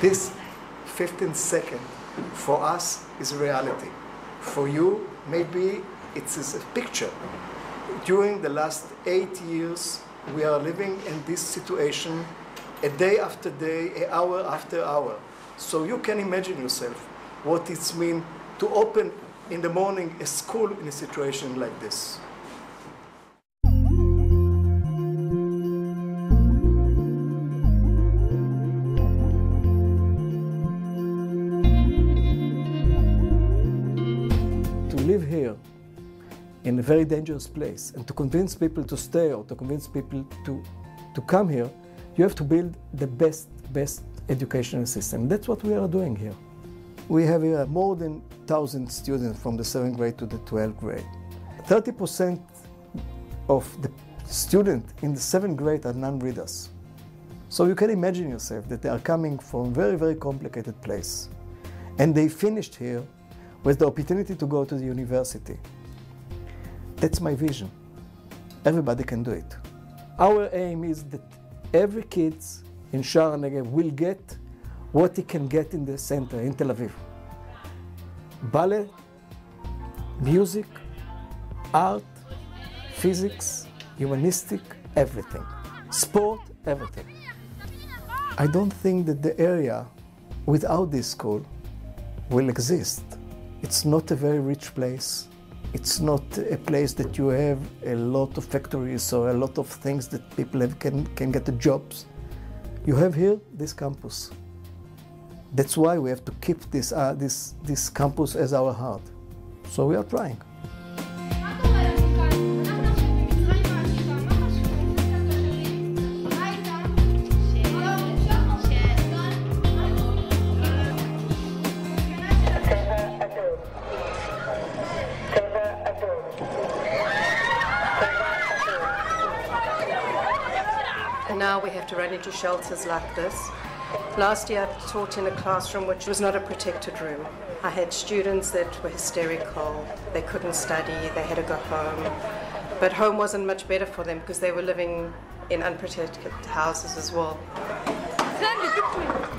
This 15 seconds for us is reality. For you, maybe it's a picture. During the last 8 years, we are living in this situation a day after day, an hour after hour. So you can imagine yourself what it means to open in the morning a school in a situation like this. To live here in a very dangerous place and to convince people to stay or to convince people to come here, you have to build the best educational system. That's what we are doing here. We have here more than 1,000 students from the 7th grade to the 12th grade. 30% of the students in the 7th grade are non-readers. So you can imagine yourself that they are coming from a very, very complicated place. And they finished here with the opportunity to go to the university. That's my vision. Everybody can do it. Our aim is that every kid in Sha'ar HaNegev will get what he can get in the center, in Tel Aviv. Ballet, music, art, physics, humanistic, everything. Sport, everything. I don't think that the area without this school will exist. It's not a very rich place. It's not a place that you have a lot of factories or a lot of things that people can get the jobs. You have here this campus. That's why we have to keep this campus as our heart. So we are trying. And now we have to run into shelters like this. Last year I taught in a classroom which was not a protected room. I had students that were hysterical, they couldn't study, they had to go home. But home wasn't much better for them because they were living in unprotected houses as well.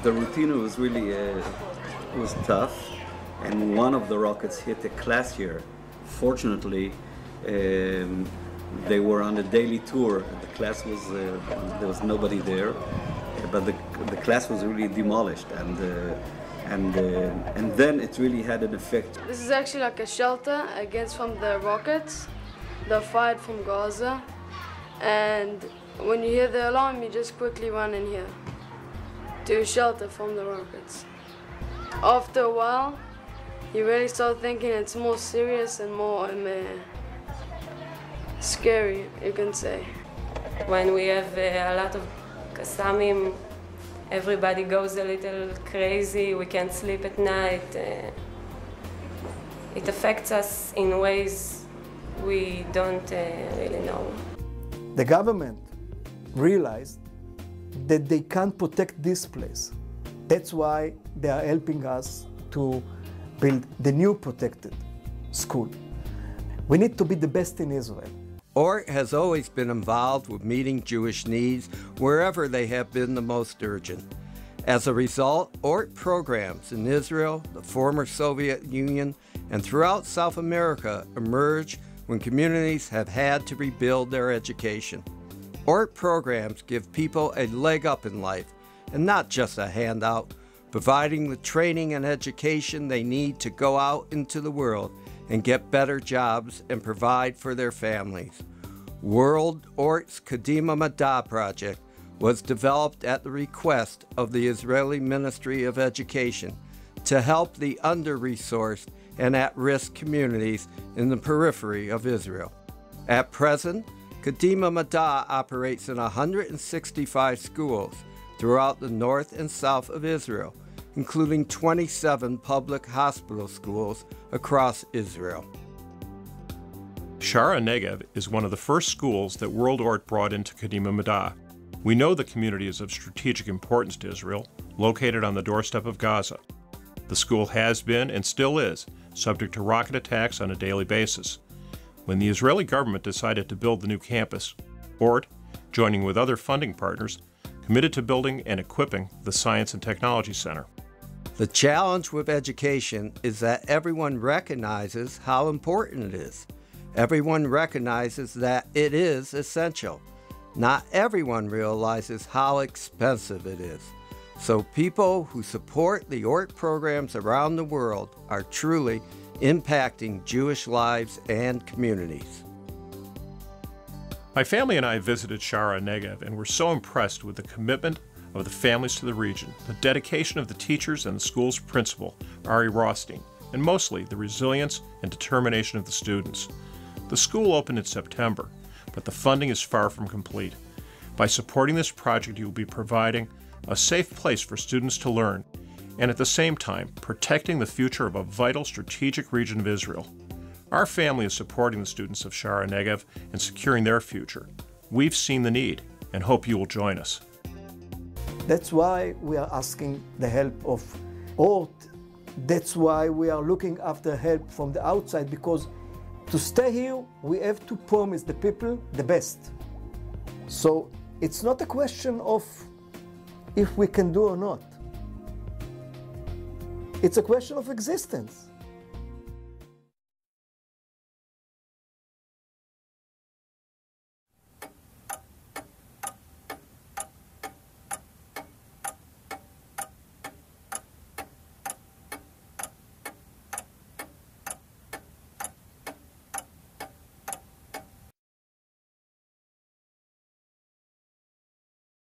The routine was really was tough, and one of the rockets hit a class here. Fortunately, they were on a daily tour. The class was, there was nobody there, but the class was really demolished, and then it really had an effect. This is actually like a shelter against from the rockets, the fired from Gaza, and when you hear the alarm, you just quickly run in here to shelter from the rockets. After a while, you really start thinking it's more serious and more scary, you can say. When we have a lot of Qassamim, everybody goes a little crazy, we can't sleep at night. It affects us in ways we don't really know. The government realized that they can't protect this place. That's why they are helping us to build the new protected school. We need to be the best in Israel. ORT has always been involved with meeting Jewish needs wherever they have been the most urgent. As a result, ORT programs in Israel, the former Soviet Union, and throughout South America emerged when communities have had to rebuild their education. ORT programs give people a leg up in life, and not just a handout, providing the training and education they need to go out into the world and get better jobs and provide for their families. World ORT's Kadima Mad'a project was developed at the request of the Israeli Ministry of Education to help the under-resourced and at-risk communities in the periphery of Israel. At present, Kadima Mad'a operates in 165 schools throughout the north and south of Israel, including 27 public hospital schools across Israel. Sha'ar HaNegev is one of the first schools that World ORT brought into Kadima Mad'a. We know the community is of strategic importance to Israel, located on the doorstep of Gaza. The school has been, and still is, subject to rocket attacks on a daily basis. When the Israeli government decided to build the new campus, ORT, joining with other funding partners, committed to building and equipping the Science and Technology Center. The challenge with education is that everyone recognizes how important it is. Everyone recognizes that it is essential. Not everyone realizes how expensive it is. So people who support the ORT programs around the world are truly impacting Jewish lives and communities. My family and I visited Sha'ar HaNegev and were so impressed with the commitment of the families to the region, the dedication of the teachers and the school's principal, Ari Rothstein, and mostly the resilience and determination of the students. The school opened in September, but the funding is far from complete. By supporting this project, you will be providing a safe place for students to learn, and at the same time, protecting the future of a vital strategic region of Israel. Our family is supporting the students of Sha'ar HaNegev and securing their future. We've seen the need and hope you will join us. That's why we are asking the help of ORT. That's why we are looking after help from the outside, because to stay here, we have to promise the people the best. So it's not a question of if we can do or not. It's a question of existence.